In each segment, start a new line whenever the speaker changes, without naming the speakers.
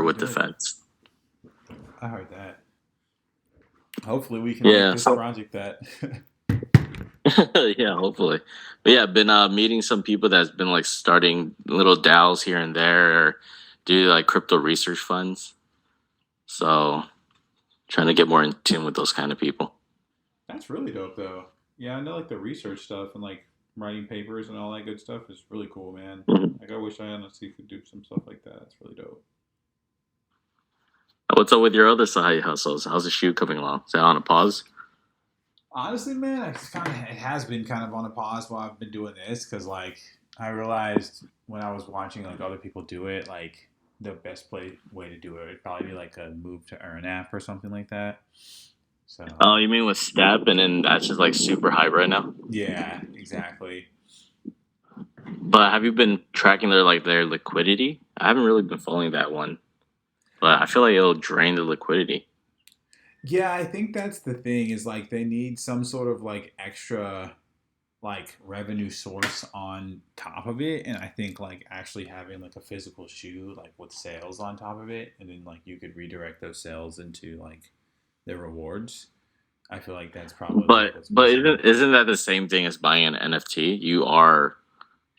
Pretty
with the
good.
feds.
I heard that. Hopefully, we can make
Yeah,
this
so
project that.
yeah, hopefully. But yeah, I've been meeting some people that's been like starting little DAOs here and there, or do like crypto research funds. So trying to get more in tune with those kind of people.
That's really dope, though. Yeah, I know like the research stuff and like writing papers and all that good stuff is really cool, man.
Mhm.
Like, I wish I honestly could do some stuff like that. It's really dope.
What's up with your other side hustles? How's the shoe coming along? Is that on a pause?
Honestly, man, it has been kind of on a pause while I've been doing this because like I realized when I was watching like other people do it, like the best way to do it would probably be like a move to earn app or something like that. So
Oh, you mean with Step, and then that's just like super hype right now?
yeah, exactly.
But have you been tracking their liquidity? I haven't really been following that one, but I feel like it'll drain the liquidity.
Yeah, I think that's the thing is like they need some sort of like extra like revenue source on top of it, and I think like actually having like a physical shoe like with sales on top of it, and then like you could redirect those sales into like the rewards. I feel like that's probably like what's
But
missing.
isn't that the same thing as buying an NFT? You are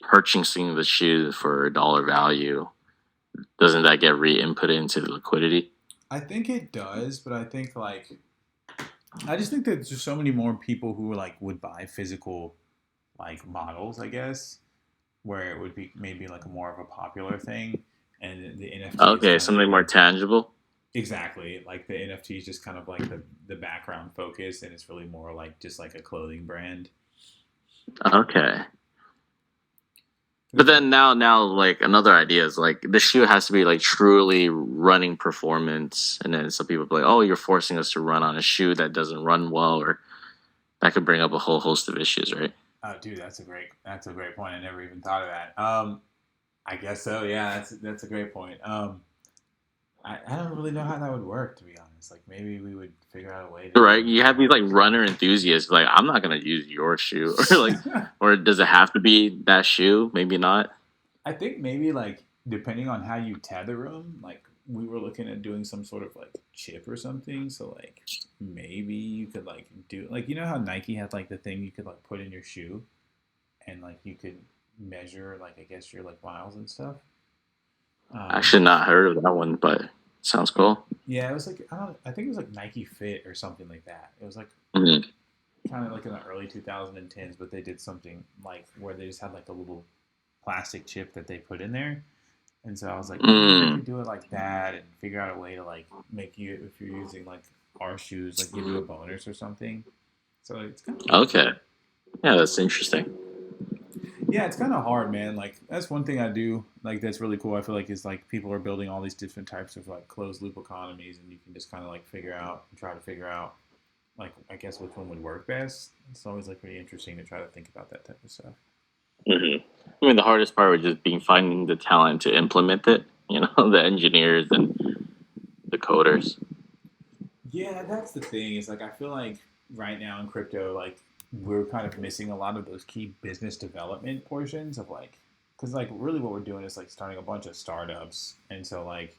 purchasing the shoe for a dollar value. Doesn't that get re-inputted into the liquidity?
I think it does, but I think like I just think that there's just so many more people who like would buy physical like models, I guess, where it would be maybe like a more of a popular thing, and the NFT is
Okay,
kind of
something more
like
tangible.
exactly like the NFT is just kind of like the background focus, and it's really more like just like a clothing brand.
Okay. But
It's,
then now like another idea is like the shoe has to be like truly running performance, and then some people be like, oh, you're forcing us to run on a shoe that doesn't run well, or that could bring up a whole host of issues, right?
oh, dude, that's a great point. I never even thought of that. I guess so. Yeah, that's a great point. I don't really know how that would work, to be honest. Like maybe we would figure out a way to do
Right?
it
You have these like
ourselves.
runner enthusiasts like I'm not gonna use your shoe or like or does it have to be that shoe? Maybe not.
I think maybe like depending on how you tether them, like we were looking at doing some sort of like chip or something. So like maybe you could like do like you know how Nike had like the thing you could like put in your shoe and like you could measure like I guess your like miles and stuff. Um,
Actually not heard of that one, but sounds cool.
yeah, it was like I think it was like Nike Fit or something like that. It was like
Mm.
kind of like in the early 2010s, but they did something like where they just had like a little plastic chip that they put in there. And so I was like, maybe we
Mm.
could do it like that and figure out a way to like make you if you're using like our shoes, like give you a bonus or something. So it's kind of cool.
Okay. Yeah, that's interesting.
Yeah, it's kind of hard, man. Like that's one thing I do like that's really cool. I feel like is like people are building all these different types of like closed loop economies, and you can just kind of like figure out and try to figure out like I guess which one would work best. It's always like pretty interesting to try to think about that type of stuff.
Hmm. I mean, the hardest part was just being finding the talent to implement it. You know, the engineers and the coders.
Yeah, that's the thing. Is like I feel like right now in crypto, like we're kind of missing a lot of those key business development portions of like, because like really what we're doing is like starting a bunch of startups, and so like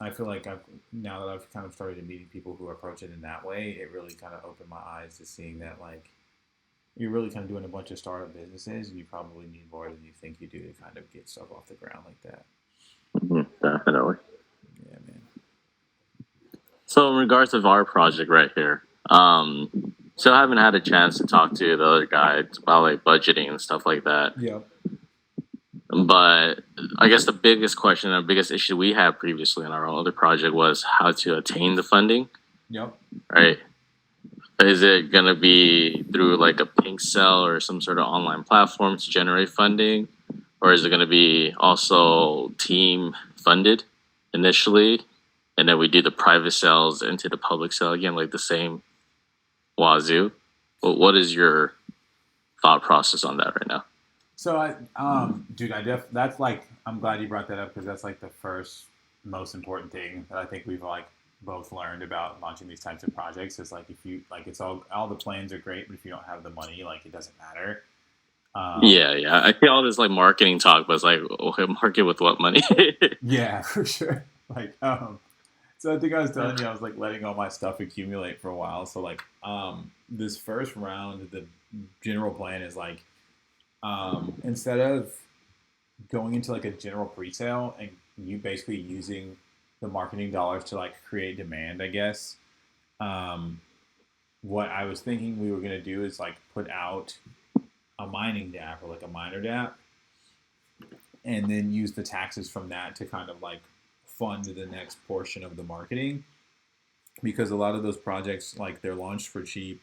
I feel like I've now that I've kind of started meeting people who approach it in that way, it really kind of opened my eyes to seeing that like you're really kind of doing a bunch of startup businesses, and you probably need more than you think you do to kind of get stuff off the ground like that.
Mhm, definitely.
Yeah, man.
So, in regards of our project right here, still haven't had a chance to talk to the other guys about like budgeting and stuff like that.
Yep.
But I guess the biggest question, the biggest issue we had previously in our other project was how to attain the funding,
Yep.
right? Is it going to be through like a pink cell or some sort of online platform to generate funding? Or is it going to be also team funded initially? And then we do the private sales into the public sale again, like the same wazoo? Well, what is your thought process on that right now?
So dude, that's like I'm glad you brought that up because that's like the first most important thing that I think we've like both learned about launching these types of projects is like if you like it's all the plans are great, but if you don't have the money, like it doesn't matter. Um,
Yeah, yeah. I see all this like marketing talk, but it's like, okay, market with what money?
yeah, for sure. like so I think I was telling you I was like letting all my stuff accumulate for a while. So like this first round, the general plan is like instead of going into like a general pre-sale and you basically using the marketing dollars to like create demand, I guess. Um, what I was thinking we were gonna do is like put out a mining DApp or like a miner DApp, and then use the taxes from that to kind of like fund the next portion of the marketing, because a lot of those projects like they're launched for cheap,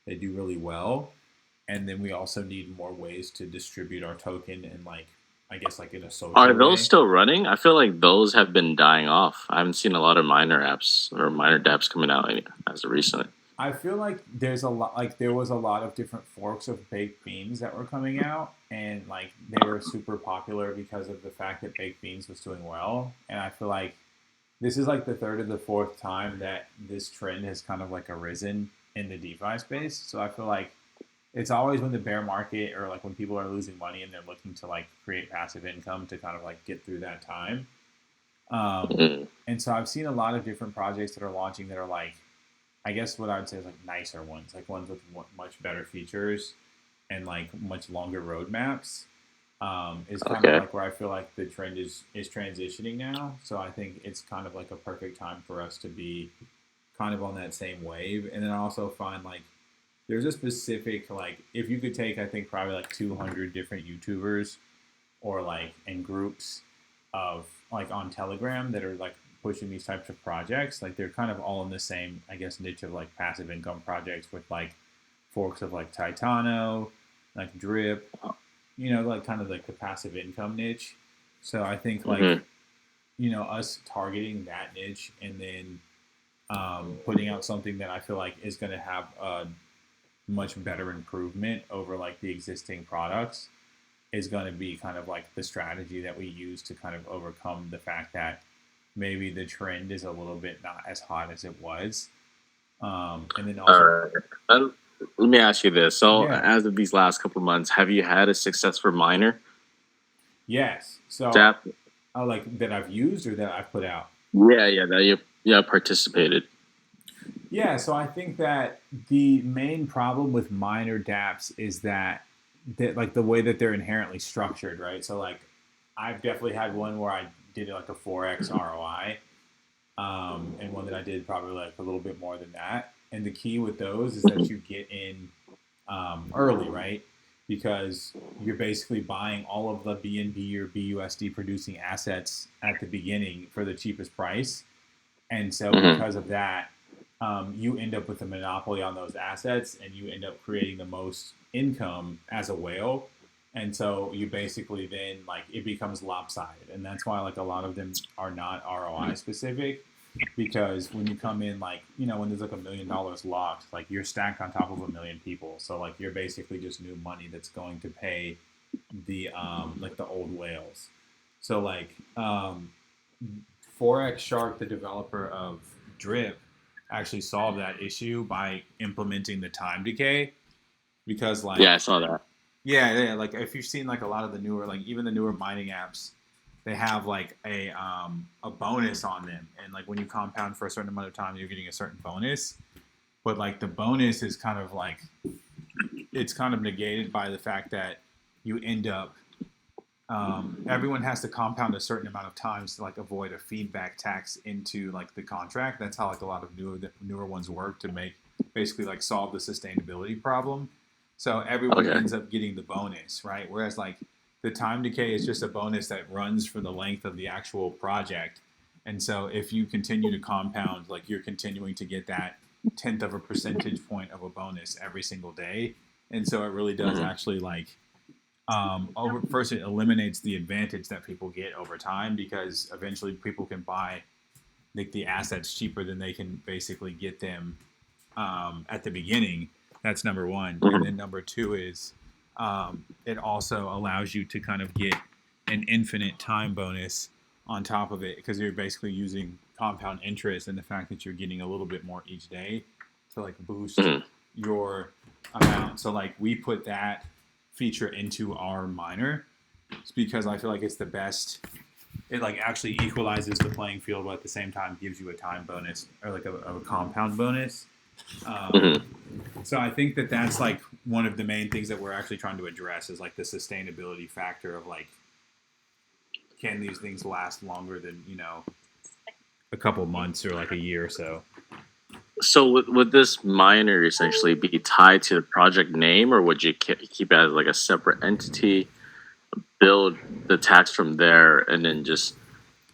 they do really well, and then we also need more ways to distribute our token and like I guess like in a
Are
social
those
way.
still running? I feel like those have been dying off. I haven't seen a lot of minor apps or minor dApps coming out as of recently.
I feel like there's a lot like there was a lot of different forks of baked beans that were coming out, and like they were super popular because of the fact that baked beans was doing well, and I feel like this is like the third or the fourth time that this trend has kind of like arisen in the DeFi space. So I feel like it's always when the bear market or like when people are losing money and they're looking to like create passive income to kind of like get through that time.
Mhm.
And so I've seen a lot of different projects that are launching that are like, I guess what I would say is like nicer ones, like ones with much better features and like much longer roadmaps. Is kind of
Okay.
like where I feel like the trend is transitioning now. So I think it's kind of like a perfect time for us to be kind of on that same wave. And then I also find like there's a specific like if you could take I think probably like 200 different YouTubers or like in groups of like on Telegram that are like pushing these types of projects, like they're kind of all in the same I guess niche of like passive income projects with like forks of like Titano, like Drip, like kind of like the passive income niche. So I think like
Hmm.
us targeting that niche and then putting out something that I feel like is going to have a much better improvement over like the existing products is going to be kind of like the strategy that we use to kind of overcome the fact that maybe the trend is a little bit not as hot as it was. And then
All
also,
right. Let me ask you this. So,
yeah,
as of these last couple of months, have you had a successful minor
yes. So,
dApp?
like that I've used or that I've put out.
Yeah, yeah, that you participated.
Yeah, so I think that the main problem with minor dApps is that like the way that they're inherently structured, right? So like I've definitely had one where I did like a 4x ROI, and one that I did probably like a little bit more than that. And the key with those is that you get in early, right? Because you're basically buying all of the BNB or BUSD producing assets at the beginning for the cheapest price, and so
Hmm.
because of that, you end up with a monopoly on those assets, and you end up creating the most income as a whale. And so you basically then like it becomes lopsided, and that's why like a lot of them are not ROI specific, because when you come in like when there's like $1 million locked, like you're stacked on top of a million people, so like you're basically just new money that's going to pay the like the old whales. So like 4X Shark, the developer of Drip, actually solved that issue by implementing the time decay. Because
Yeah,
like
I saw that.
yeah, like if you've seen like a lot of the newer like even the newer mining apps, they have like a bonus on them, and like when you compound for a certain amount of time, you're getting a certain bonus. But like the bonus is kind of like it's kind of negated by the fact that you end up everyone has to compound a certain amount of times to like avoid a feedback tax into like the contract. That's how like a lot of newer ones work to make basically like solve the sustainability problem. So everyone
Okay.
ends up getting the bonus, right? Whereas like the time decay is just a bonus that runs for the length of the actual project. And so if you continue to compound, like you're continuing to get that tenth of a percentage point of a bonus every single day. And so it really does
Hmm.
actually like over first it eliminates the advantage that people get over time, because eventually people can buy like the assets cheaper than they can basically get them at the beginning. That's number one, and
Hmm.
then number two is it also allows you to kind of get an infinite time bonus on top of it, because you're basically using compound interest and the fact that you're getting a little bit more each day to like boost
Hmm.
your amount. So like we put that feature into our miner, it's because I feel like it's the best it like actually equalizes the playing field, but at the same time gives you a time bonus or like a compound bonus. Um,
Hmm.
so I think that that's like one of the main things that we're actually trying to address is like the sustainability factor of like, can these things last longer than, a couple months or like a year or so?
So would this miner essentially be tied to the project name, or would you keep it as like a separate entity, build the tax from there, and then just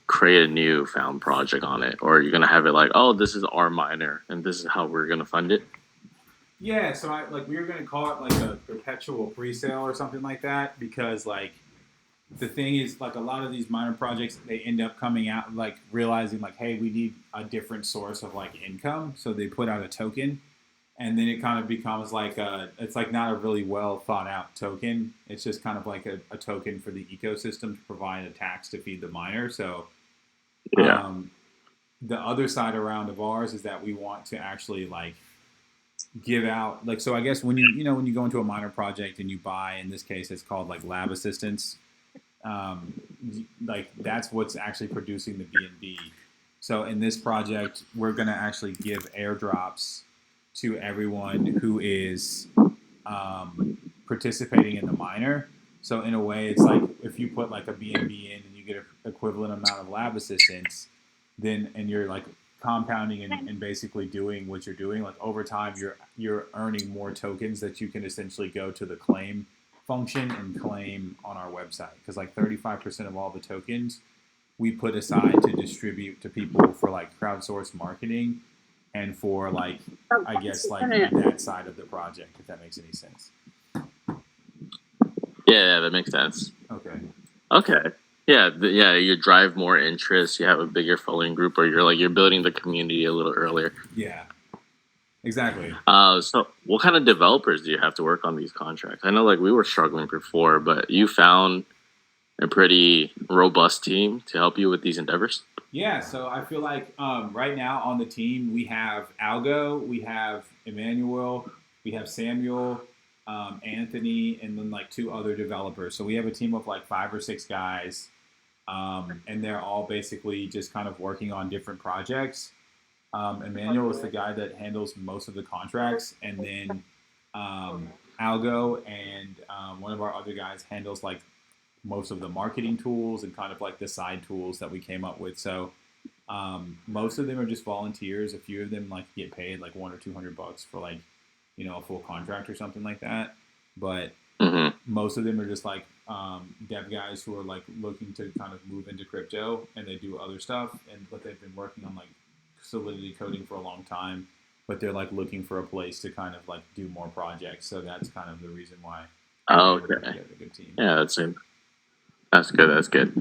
create a new found project on it? Or are you gonna have it like, oh, this is our miner, and this is how we're gonna fund it?
Yeah, so I like we were gonna call it like a perpetual pre-sale or something like that because like the thing is like a lot of these minor projects they end up coming out like realizing like hey we need a different source of like income so they put out a token and then it kind of becomes like it's like not a really well thought out token. It's just kind of like a token for the ecosystem to provide a tax to feed the miner. So
Yeah.
um, the other side around of ours is that we want to actually like give out like so I guess when when you go into a minor project and you buy in this case it's called like lab assistance, um, like that's what's actually producing the BNB. So in this project, we're going to actually give airdrops to everyone who is participating in the miner. So in a way, it's like if you put like a BNB in and you get an equivalent amount of lab assistance, then and you're like compounding and basically doing what you're doing, like over time, you're earning more tokens that you can essentially go to the claim function and claim on our website because like 35% of all the tokens we put aside to distribute to people for like crowdsourced marketing and for like I guess like that side of the project if that makes any sense.
Yeah, that makes sense.
Okay.
Okay. Yeah, yeah, you drive more interest, you have a bigger following group, or you're building the community a little earlier.
Yeah, exactly.
So what kind of developers do you have to work on these contracts? I know like we were struggling before, but you found a pretty robust team to help you with these endeavors.
Yeah, so I feel like right now on the team we have Algo, we have Emmanuel, we have Samuel, Anthony, and then like two other developers. So we have a team of like 5 or 6 guys, and they're all basically just kind of working on different projects. Emmanuel is the guy that handles most of the contracts, and then Algo and one of our other guys handles like most of the marketing tools and kind of like the side tools that we came up with. So most of them are just volunteers. A few of them like get paid like $100 or $200 for like a full contract or something like that. But
Hmm.
most of them are just like dev guys who are like looking to kind of move into crypto and they do other stuff and but they've been working on like Solidity coding for a long time, but they're like looking for a place to kind of like do more projects. So that's kind of the reason why
Oh,
we put
okay.
together a good team.
Yeah, that's good. That's good.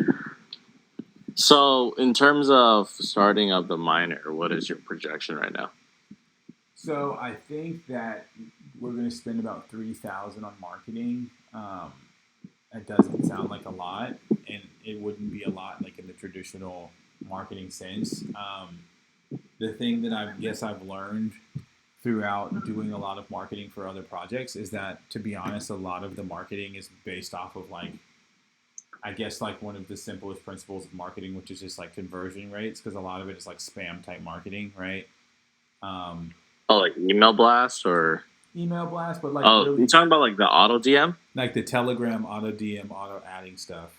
So, in terms of starting up the miner, what is your projection right now?
So I think that we're going to spend about 3,000 on marketing. It doesn't sound like a lot, and it wouldn't be a lot like in the traditional marketing sense. The thing that I guess I've learned throughout doing a lot of marketing for other projects is that, to be honest, a lot of the marketing is based off of like, I guess like one of the simplest principles of marketing, which is just like conversion rates, because a lot of it is like spam type marketing, right? Um,
Oh, like email blast or
email blast, but like
oh, you
really
talking about like the auto DM?
like the Telegram auto DM, auto adding stuff.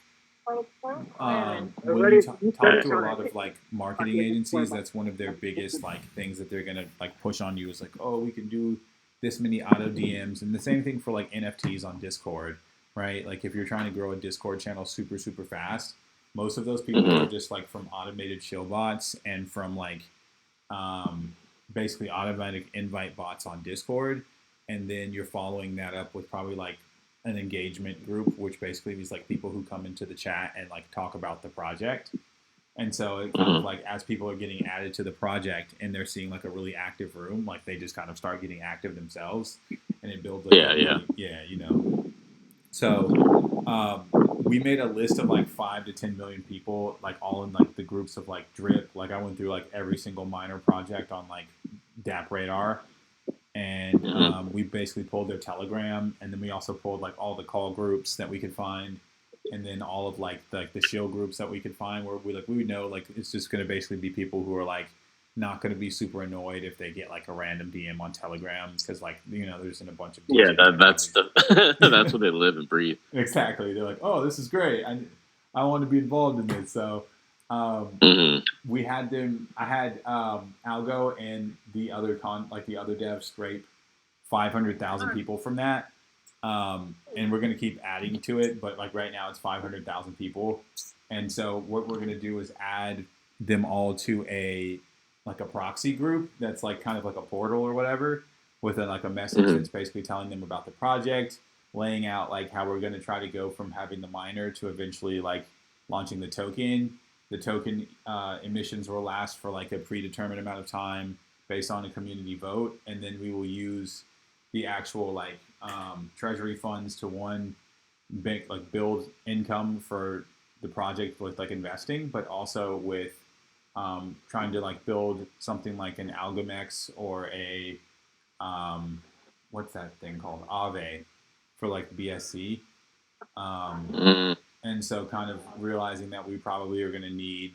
When you
Already
talk to a lot of like marketing agencies, that's one of their biggest like things that they're gonna like push on you is like, oh, we can do this many auto DMs, and the same thing for like NFTs on Discord, right? Like if you're trying to grow a Discord channel super fast, most of those people are
Hmm.
just like from automated shill bots and from like um, basically automatic invite bots on Discord, and then you're following that up with probably like an engagement group, which basically is like people who come into the chat and like talk about the project. And so it kind of
Hmm.
like as people are getting added to the project and they're seeing like a really active room, like they just kind of start getting active themselves, and it builds like a
Yeah, yeah.
really So we made a list of like 5 to 10 million people, like all in like the groups of like Drip. Like I went through like every single minor project on like DApp Radar, and
Hmm.
we basically pulled their Telegram, and then we also pulled like all the call groups that we could find, and then all of like the shield groups that we could find where we would know like it's just going to basically be people who are like not going to be super annoyed if they get like a random DM on Telegram because like there's in a bunch of
Yeah,
DJ
that's that's what they live and breathe.
exactly. They're like, oh, this is great. I want to be involved in this. So
Hmm.
we had them. I had Algo and the other the other devs scrape 500,000 people from that, and we're gonna keep adding to it. But like right now, it's 500,000 people, and so what we're gonna do is add them all to a proxy group that's like kind of like a portal or whatever with like a message
Hmm.
that's basically telling them about the project, laying out like how we're gonna try to go from having the miner to eventually like launching the token. The token emissions will last for like a predetermined amount of time based on a community vote, and then we will use the actual treasury funds to one bank build income for the project with like investing, but also with trying to like build something like an Algomex or a what's that thing called Aave for like BSC. Um,
Mm.
and so kind of realizing that we probably are going to need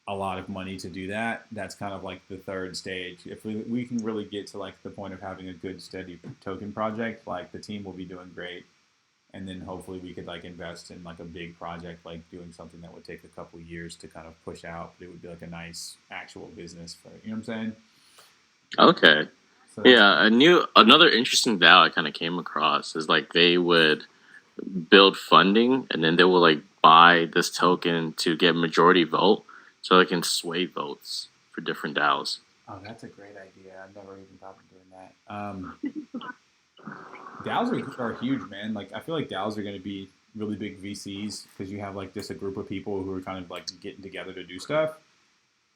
a lot of money to do that. That's kind of like the third stage. If we can really get to like the point of having a good steady token project, like the team will be doing great, and then hopefully we could like invest in like a big project, like doing something that would take a couple years to kind of push out, but it would be like a nice actual business for what I'm saying.
Okay.
So
Yeah, another interesting DAO I kind of came across is like they would build funding and then they will like buy this token to get majority vote so they can sway votes for different DAOs.
oh, that's a great idea. I've never even thought of doing that. DAOs are huge, man. Like I feel like DAOs are going to be really big VCs because you have like just a group of people who are kind of like getting together to do stuff.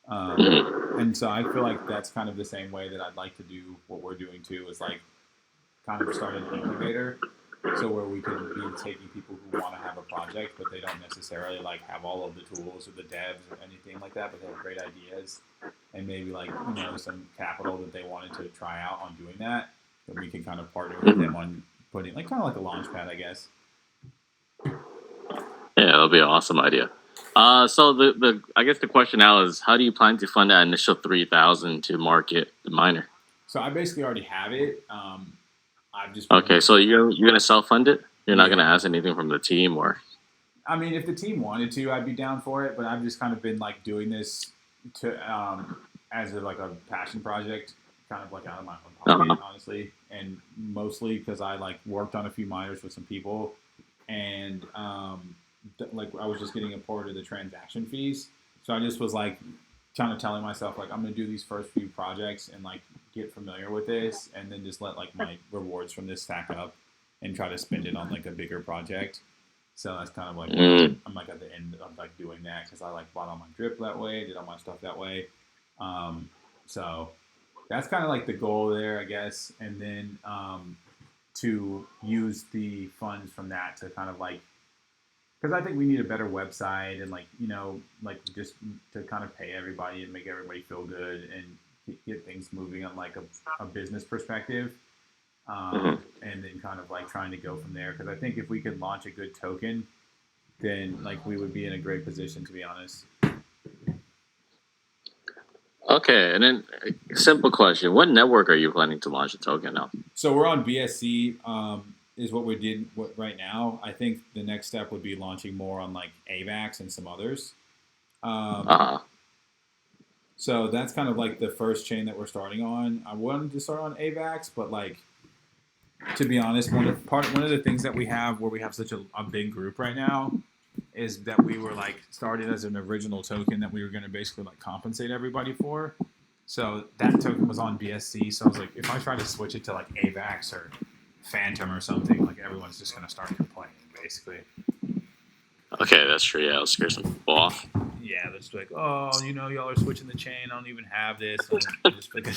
And so I feel like that's kind of the same way that I'd like to do what we're doing too, is like kind of start an incubator. So where we could be taking people who want to have a project, but they don't necessarily like have all of the tools or the devs or anything like that, but they have great ideas and maybe like some capital that they wanted to try out on doing that. That we can kind of partner with them on putting like kind of like a launch pad, I guess.
Yeah, that'll be an awesome idea. So the I guess the question now is how do you plan to fund that initial 3,000 to market the miner?
So I basically already have it. I've just
Okay, so you're gonna self fund it. You're not gonna
yeah.
ask anything from the team or.
I mean, if the team wanted to, I'd be down for it. But I've just kind of been like doing this to as like a passion project, kind of like out of my own pocket,
Uh-huh.
honestly, and mostly because I like worked on a few miners with some people, and like I was just getting a part of the transaction fees. So I just was like kind of telling myself like I'm gonna do these first few projects and like get familiar with this, and then just let like my rewards from this stack up and try to spend it on like a bigger project. So that's kind of like where
Mm.
I'm like at the end of like doing that because I like bought all my drip that way, did all my stuff that way. So that's kind of like the goal there, I guess. And then to use the funds from that to kind of like, because I think we need a better website and like, like just to kind of pay everybody and make everybody feel good and get things moving on like a business perspective.
Mhm.
And then kind of like trying to go from there. Because I think if we could launch a good token, then like we would be in a great position, to be honest.
Okay, and then simple question: what network are you planning to launch a token on?
So we're on BSC, is what we did right now. I think the next step would be launching more on like AVAX and some others. Um,
Uh-huh.
so that's kind of like the first chain that we're starting on. I wanted to start on AVAX, but like to be honest, one of the things that we have where we have such a big group right now is that we were like started as an original token that we were going to basically like compensate everybody for. So that token was on BSC. So I was like, if I try to switch it to like AVAX or Phantom or something, like everyone's just going to start complaining, basically.
Okay, that's true. Yeah, I'll scare some people off.
Yeah, they're just like, oh, y'all are switching the chain. I don't even have this. And just like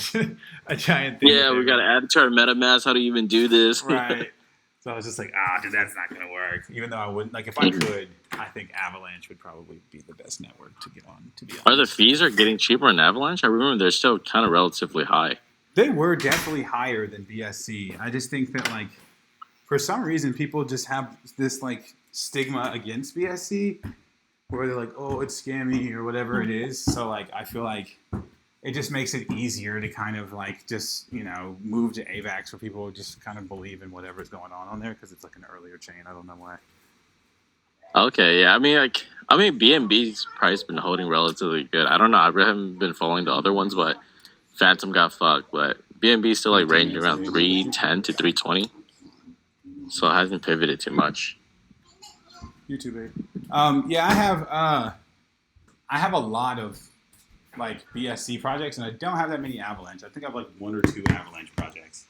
a giant thing.
Yeah, we gotta add it to our MetaMask. How do you even do this?
Right. So I was just like, dude, that's not gonna work. Even though I wouldn't, like, if I could, I think Avalanche would probably be the best network to get on. To be honest,
Are the fees getting cheaper on Avalanche? I remember they're still kind of relatively high.
they were definitely higher than BSC. I just think that like for some reason people just have this like stigma against BSC, where they're like, oh, it's scammy or whatever it is. So like, I feel like it just makes it easier to kind of like just move to AVAX where people just kind of believe in whatever's going on there because it's like an earlier chain. I don't know why.
Okay, yeah. I mean, BNB's price been holding relatively good. I don't know. I haven't been following the other ones, but Phantom got fucked. But BNB still like ranging around 310 to 320, so it hasn't pivoted too much.
YouTube. Yeah, I have a lot of like BSC projects, and I don't have that many Avalanche. I think I have like 1 or 2 Avalanche projects.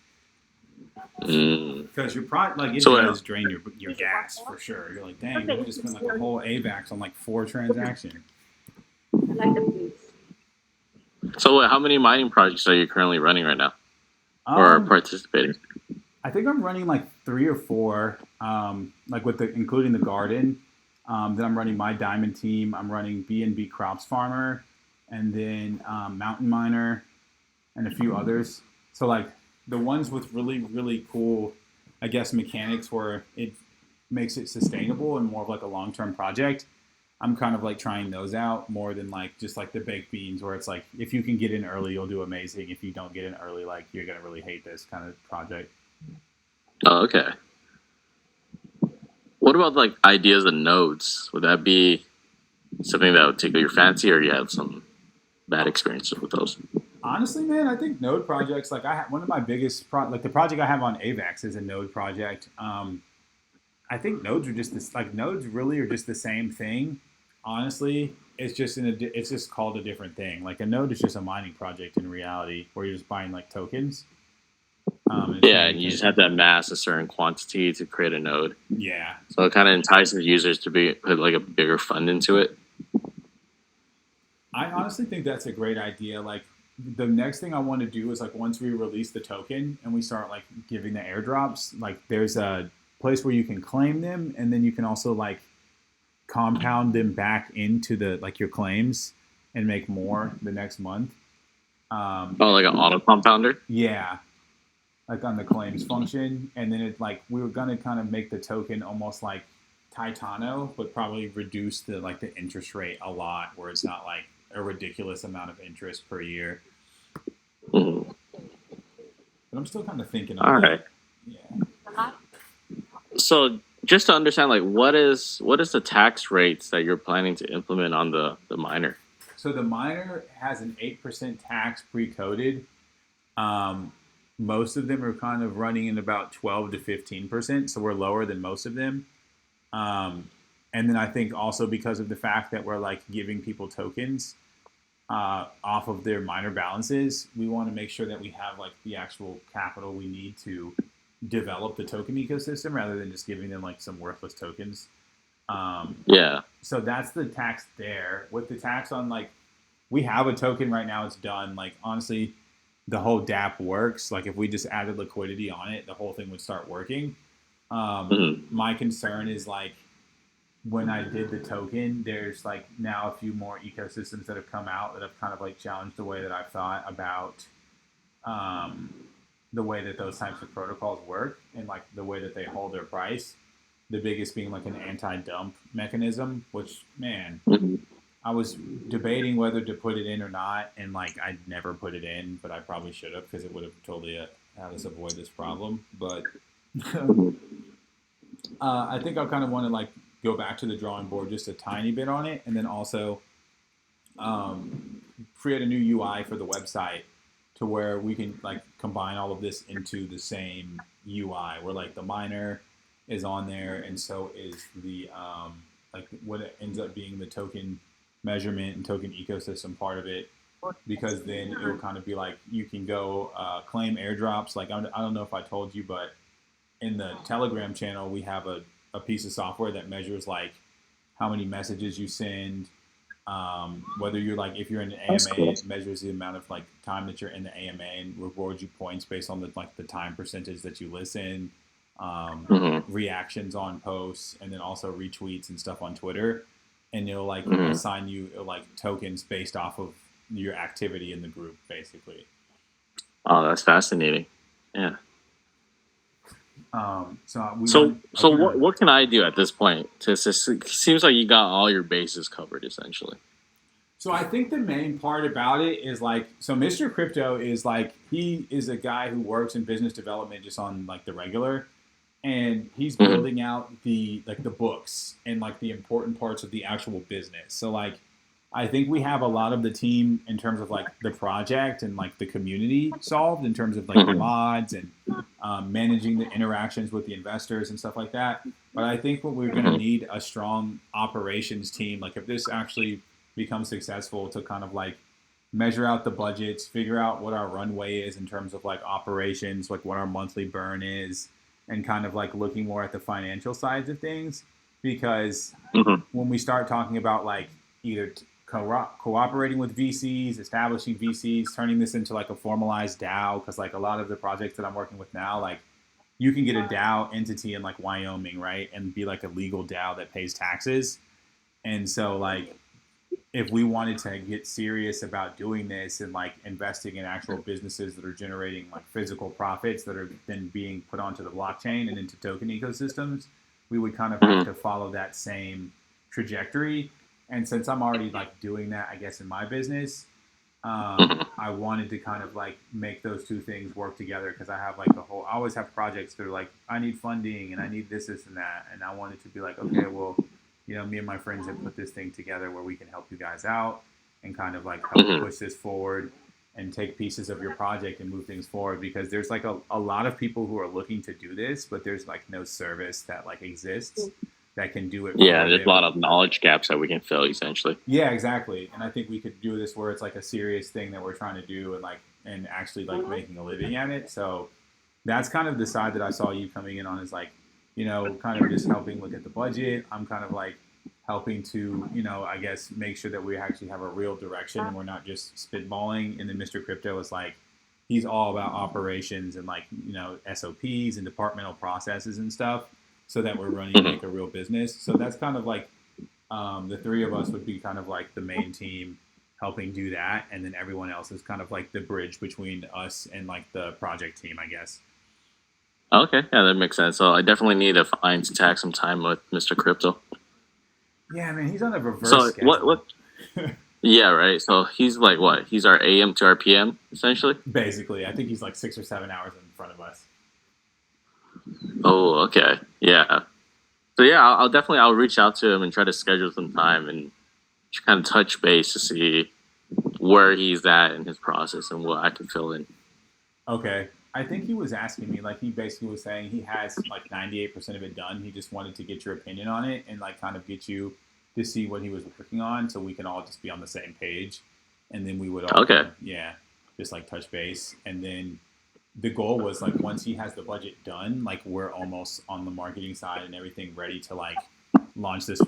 Because your it does drain your gas for sure. You're like, dang, you just spent like a whole AVAX on like 4 transactions.
I like the place.
So how many mining projects are you currently running right now, or participating?
I think I'm running like 3 or 4, like including the garden. Then I'm running my diamond team. I'm running BNB Crops Farmer, and then Mountain Miner, and a few others. So like the ones with really, really cool, I guess, mechanics where it makes it sustainable and more of like a long-term project, I'm kind of like trying those out more than like just like the baked beans where it's like, if you can get in early, you'll do amazing. If you don't get in early, like you're going to really hate this kind of project.
Oh, okay. What about like ideas and nodes? Would that be something that would tickle your fancy, or you have some bad experiences with those?
Honestly, man, I think node projects, like one of my biggest, the project I have on AVAX is a node project. I think nodes are just nodes really are just the same thing. Honestly, it's just called a different thing. Like a node is just a mining project in reality where you're just buying like tokens.
Yeah, and you just have to amass a certain quantity to create a node.
Yeah.
So it kind of entices users to put like a bigger fund into it.
I honestly think that's a great idea. Like the next thing I want to do is like once we release the token and we start like giving the airdrops, like there's a place where you can claim them, and then you can also like compound them back into the like your claims and make more the next month.
Like an auto compounder?
Yeah. Like on the claims function, and then it like we were gonna kind of make the token almost like Titano, but probably reduce the interest rate a lot, where it's not like a ridiculous amount of interest per year.
Mm-hmm.
But I'm still kind of thinking.
All right.
Yeah.
So just to understand, like what is the tax rates that you're planning to implement on the miner?
So the miner has an 8% tax pre-coded. Most of them are kind of running in about 12 to 15%, so we're lower than most of them. And then I think also because of the fact that we're like giving people tokens off of their miner balances, we want to make sure that we have like the actual capital we need to develop the token ecosystem rather than just giving them like some worthless tokens.
Yeah.
So that's the tax there. With the tax on like, we have a token right now, it's done. Like honestly, the whole DApp works. Like if we just added liquidity on it, the whole thing would start working. My concern is like when I did the token, there's like now a few more ecosystems that have come out that have kind of like challenged the way that I've thought about the way that those types of protocols work and like the way that they hold their price. The biggest being like an anti-dump mechanism, which man, I was debating whether to put it in or not, and like I'd never put it in, but I probably should have because it would have totally had us avoid this problem. But I think I kind of want to like go back to the drawing board just a tiny bit on it, and then also create a new UI for the website to where we can like combine all of this into the same UI, where like the miner is on there, and so is the like what it ends up being the token measurement and token ecosystem part of it, because then it will kind of be like you can go claim airdrops. Like I don't know if I told you, but in the Telegram channel we have a piece of software that measures like how many messages you send, whether you're like if you're in an AMA, it measures the amount of like time that you're in the AMA and rewards you points based on the time percentage that you listen, reactions on posts, and then also retweets and stuff on Twitter. And it'll like assign you like tokens based off of your activity in the group, basically.
Oh, that's fascinating. Yeah.
So we
So
want.
so
Okay,
what can I do at this point? It seems like you got all your bases covered essentially.
so I think the main part about it is like, so Mr. Crypto is like, he is a guy who works in business development just on like the regular, and he's
Hmm.
building out the like the books and like the important parts of the actual business. So like, I think we have a lot of the team in terms of like the project and like the community solved in terms of like the
Hmm.
mods and managing the interactions with the investors and stuff like that. But I think what we're going to
Hmm.
need a strong operations team. Like if this actually becomes successful, to kind of like measure out the budgets, figure out what our runway is in terms of like operations, like what our monthly burn is, and kind of like looking more at the financial sides of things. Because
Hmm.
when we start talking about like either cooperating with VCs, establishing VCs, turning this into like a formalized DAO, because like a lot of the projects that I'm working with now, like you can get a DAO entity in like Wyoming, right, and be like a legal DAO that pays taxes. And so like if we wanted to get serious about doing this and like investing in actual businesses that are generating like physical profits that are then being put onto the blockchain and into token ecosystems, we would kind of have
Hmm.
to follow that same trajectory. And since I'm already like doing that, I guess in my business,
Hmm.
I wanted to kind of like make those two things work together, because I have like a whole. I always have projects that are like, I need funding and I need this, and that, and I wanted to be like, okay, well, me and my friends have put this thing together where we can help you guys out and kind of like help
Hmm.
push this forward and take pieces of your project and move things forward, because there's like a lot of people who are looking to do this, but there's like no service that like exists that can do it
Yeah,
for
there's a lot
them.
of knowledge gaps that we can fill essentially.
Yeah, exactly. And I think we could do this where it's like a serious thing that we're trying to do, and like and actually like making a living at it. So that's kind of the side that I saw you coming in on, is like, kind of just helping look at the budget. I'm kind of like helping to, I guess make sure that we actually have a real direction and we're not just spitballing. And then Mr. Crypto is like, he's all about operations and like, SOPs and departmental processes and stuff, so that we're running
Hmm.
like a real business. So that's kind of like the three of us would be kind of like the main team helping do that, and then everyone else is kind of like the bridge between us and like the project team, I guess.
Okay, yeah, that makes sense. So I definitely need to find to tag some time with Mr. Crypto.
Yeah, man, he's on a reverse
So what?
schedule.
Yeah, right. So he's like what? He's our AM to our PM essentially.
Basically, I think he's like 6 or 7 hours in front of us.
Oh, okay, yeah. So yeah, I'll definitely I'll reach out to him and try to schedule some time and just kind of touch base to see where he's at in his process and what I can fill in.
Okay. I think he was asking me, like, he basically was saying he has like 98% of it done. He just wanted to get your opinion on it and like kind of get you to see what he was working on, so we can all just be on the same page. And then we would all kind
Okay.
of, yeah, just like touch base. And then the goal was like, once he has the budget done, like we're almost on the marketing side and everything ready to like launch this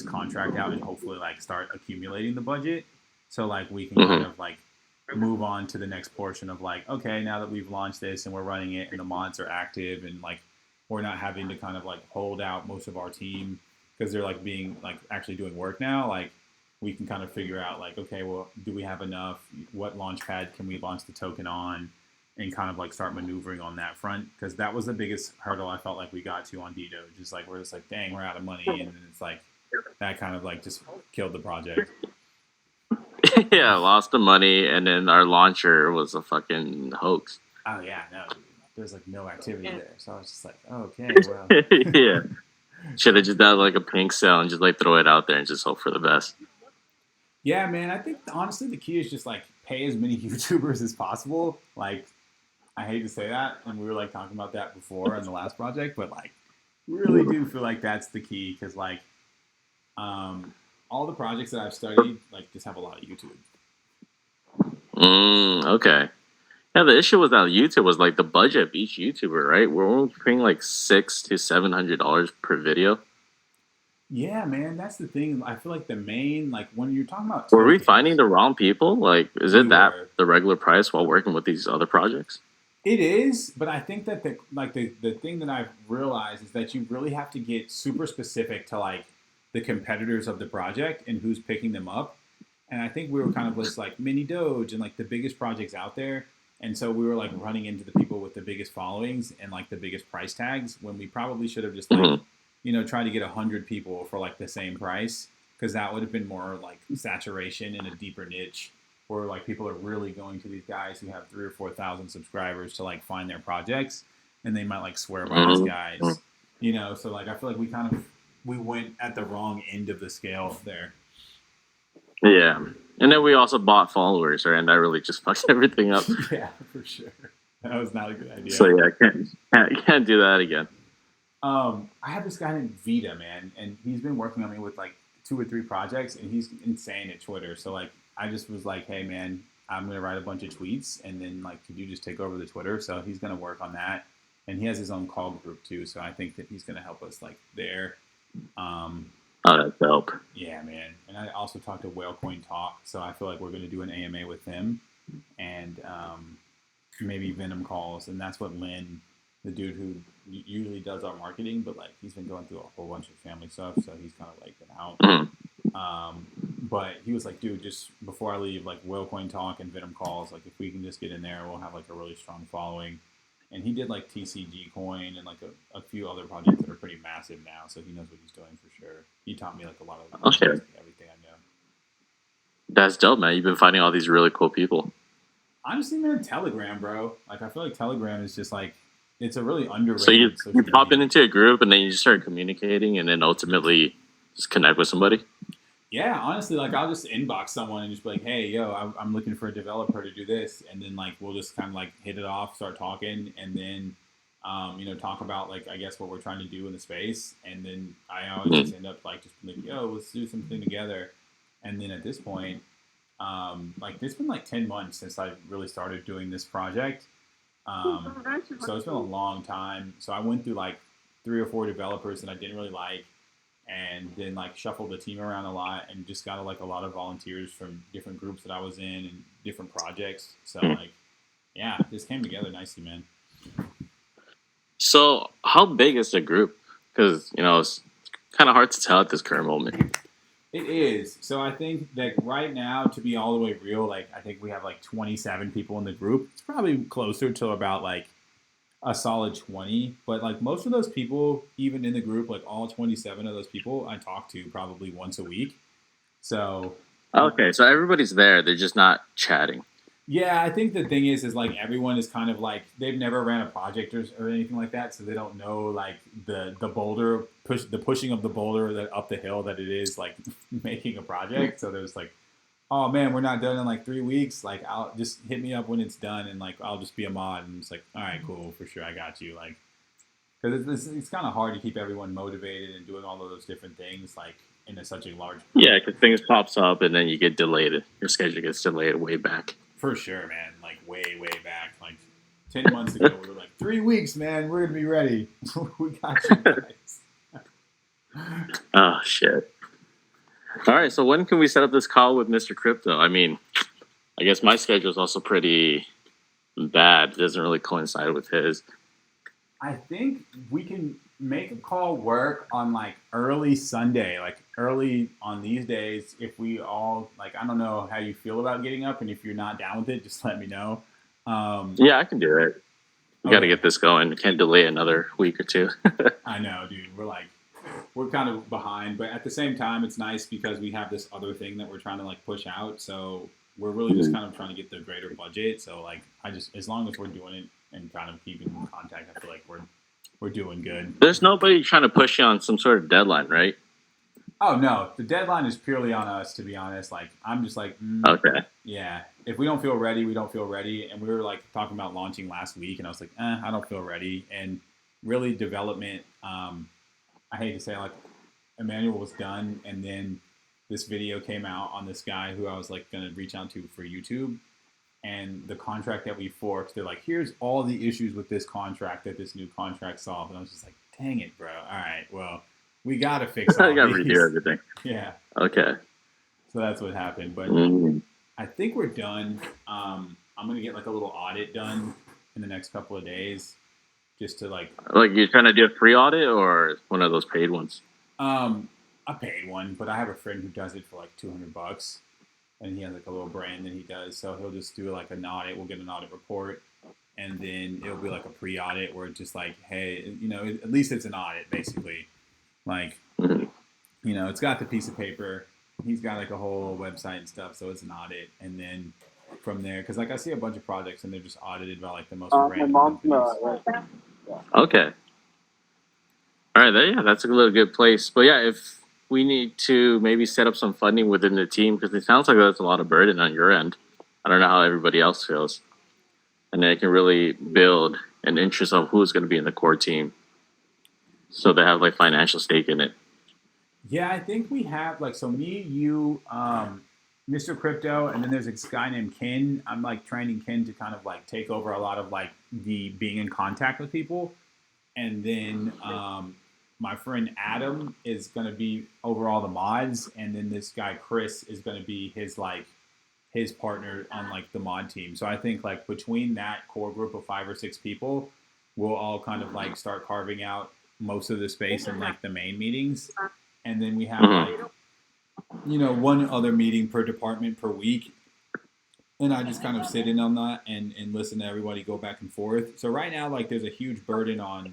contract out and hopefully like start accumulating the budget, so like we can kind
Hmm.
of like move on to the next portion of like, okay, now that we've launched this and we're running it and the mods are active and like we're not having to kind of like hold out most of our team because they're like being like actually doing work now, like we can kind of figure out like, okay, well, do we have enough? What launch pad can we launch the token on? And kind of like start maneuvering on that front, because that was the biggest hurdle I felt like we got to on Dito. Just like we're just like, dang, we're out of money, and then it's like that kind of like just killed the project.
Yeah, lost the money and then our launcher was a fucking hoax.
Oh yeah, no, there's like no activity there, so I was just like, oh, okay, well,
Yeah. Should have just done like a pink cell and just like throw it out there and just hope for the best.
yeah, man. I think honestly the key is just like pay as many YouTubers as possible. Like I hate to say that, and we were like talking about that before in the last project, but like really do feel like that's the key, because like um, all the projects that I've studied like just have a lot of YouTube.
Okay. Yeah, the issue with that YouTube was like the budget of each YouTuber, right? We're only paying like $600 to $700 per video.
Yeah, man, that's the thing. I feel like the main, like when you're talking about
Were we finding
tokens,
the wrong people? Like, is
we
it that
were.
the regular price while working with these other projects?
It is, but I think that the thing that I've realized is that you really have to get super specific to like the competitors of the project and who's picking them up. And I think we were kind of just like Mini Doge and like the biggest projects out there. And so we were like running into the people with the biggest followings and like the biggest price tags when we probably should have just like,
Mhm.
tried to get 100 people for like the same price, because that would have been more like saturation in a deeper niche where like people are really going to these guys who have 3 or 4 thousand subscribers to like find their projects, and they might like swear by these
Mhm.
guys, so like I feel like we went at the wrong end of the scale there.
Yeah. And then we also bought followers, right? And that really just fucks everything up.
Yeah, for sure. That was not a good idea.
So yeah, can't do that again.
I have this guy named Vita, man, and he's been working on me with like 2 or 3 projects, and he's insane at Twitter. So like, I just was like, hey, man, I'm gonna write a bunch of tweets, and then like, could you just take over the Twitter? So he's gonna work on that, and he has his own call group too. So I think that he's gonna help us like there.
Oh, that's dope.
Yeah, man. And I also talked to Whalecoin Talk, so I feel like we're gonna do an AMA with him, and maybe Venom calls, and that's what Lynn, the dude who usually does our marketing, but like he's been going through a whole bunch of family stuff, so he's kind of like been out.
Mhm.
But he was like, dude, just before I leave, like Whalecoin Talk and Venom calls, like if we can just get in there, we'll have like a really strong following. And he did like TCG Coin and like a few other projects that are pretty massive now, so he knows what he's doing for sure. He taught me like a lot of
Okay.
everything I know.
That's dope, man. You've been finding all these really cool people.
Honestly, man, Telegram, bro. Like I feel like Telegram is just like, it's a really underrated.
So you
social
pop
media.
into a group and then you just start communicating and then ultimately just connect with somebody.
Yeah, honestly, like I'll just inbox someone and just be like, hey, yo, I'm looking for a developer to do this, and then like we'll just kind of like hit it off, start talking, and then talk about like I guess what we're trying to do in the space, and then I always just end up like just like, yo, let's do something together, and then at this point, like it's been like 10 months since I really started doing this project, so it's been a long time. So I went through like 3 or 4 developers that I didn't really like, and then like shuffled the team around a lot, and just got like a lot of volunteers from different groups that I was in and different projects. So like, yeah, this came together nicely, man.
So how big is the group? Because it's kind of hard to tell at this current moment.
It is. So I think that right now, to be all the way real, like I think we have like 27 people in the group. It's probably closer to about like a solid 20, but like most of those people, even in the group, like all 27 of those people, I talk to probably once a week. So
Okay, so everybody's there. They're just not chatting.
yeah, I think the thing is like everyone is kind of like they've never ran a project or anything like that, so they don't know like the pushing of the boulder that up the hill that it is like making a project. So there's like, oh man, we're not done in like 3 weeks. Like I'll just hit me up when it's done, and like I'll just be a mod, and it's like, all right, cool, for sure, I got you. Like, because it's kind of hard to keep everyone motivated and doing all of those different things like in such a large.
Yeah, because things pops up and then you get delayed. Your schedule gets delayed way back.
For sure, man. Like way back, like 10 months ago, we were like 3 weeks, man. We're gonna be ready. We got you guys.
Oh shit. All right, so when can we set up this call with Mr. Crypto? I mean, I guess my schedule is also pretty bad. It doesn't really coincide with his.
I think we can make a call work on like early Sunday, like early on these days. If we all like, I don't know how you feel about getting up, and if you're not down with it, just let me know.
Yeah, I can do it. We got to
Okay.
get this going. We can't delay another week or two.
I know, dude. We're kind of behind, but at the same time, it's nice because we have this other thing that we're trying to like push out. So we're really just kind of trying to get the greater budget. So like, as long as we're doing it and kind of keeping in contact, I feel like we're doing good.
There's nobody trying to push you on some sort of deadline, right?
Oh no, the deadline is purely on us, to be honest. Like I'm just like,
Okay.
yeah. If we don't feel ready, we don't feel ready. And we were like talking about launching last week, and I was like, I don't feel ready. And really, development. I hate to say, like, Emmanuel was done, and then this video came out on this guy who I was like gonna reach out to for YouTube. And the contract that we forked, they're like, here's all the issues with this contract that this new contract solved. And I was just like, dang it, bro. All right, well, we gotta fix all
I got to
these.
redo everything.
Yeah,
Okay.
so that's what happened. But I think we're done. I'm gonna get like a little audit done in the next couple of days, just to like
Like you're trying to do a free audit or one of those paid ones?
a paid one. But I have a friend who does it for like $200, and he has like a little brand that he does. So he'll just do like an audit. We'll get an audit report, and then it'll be like a pre-audit where it's just like, hey, at least it's an audit basically. Like,
Mhm.
it's got the piece of paper. He's got like a whole website and stuff, so it's an audit, and then from there, because like I see a bunch of projects and they're just audited by like the most
My
random
mom's
companies.
Okay. All right. Yeah, that's a little good place. But yeah, if we need to maybe set up some funding within the team, because it sounds like that's a lot of burden on your end. I don't know how everybody else feels. And then it can really build an interest of who's going to be in the core team. So they have like financial stake in it.
Yeah, I think we have like so me, you, Mr. Crypto, and then there's this guy named Ken. I'm like training Ken to kind of like take over a lot of like the being in contact with people, and then my friend Adam is going to be over all the mods, and then this guy Chris is going to be his partner on like the mod team. So I think like between that core group of 5 or 6 people, we'll all kind of like start carving out most of the space in like the main meetings, and then we have
Mhm.
like one other meeting per department per week, and I just kind of sit in on that and listen to everybody go back and forth. So right now, like there's a huge burden on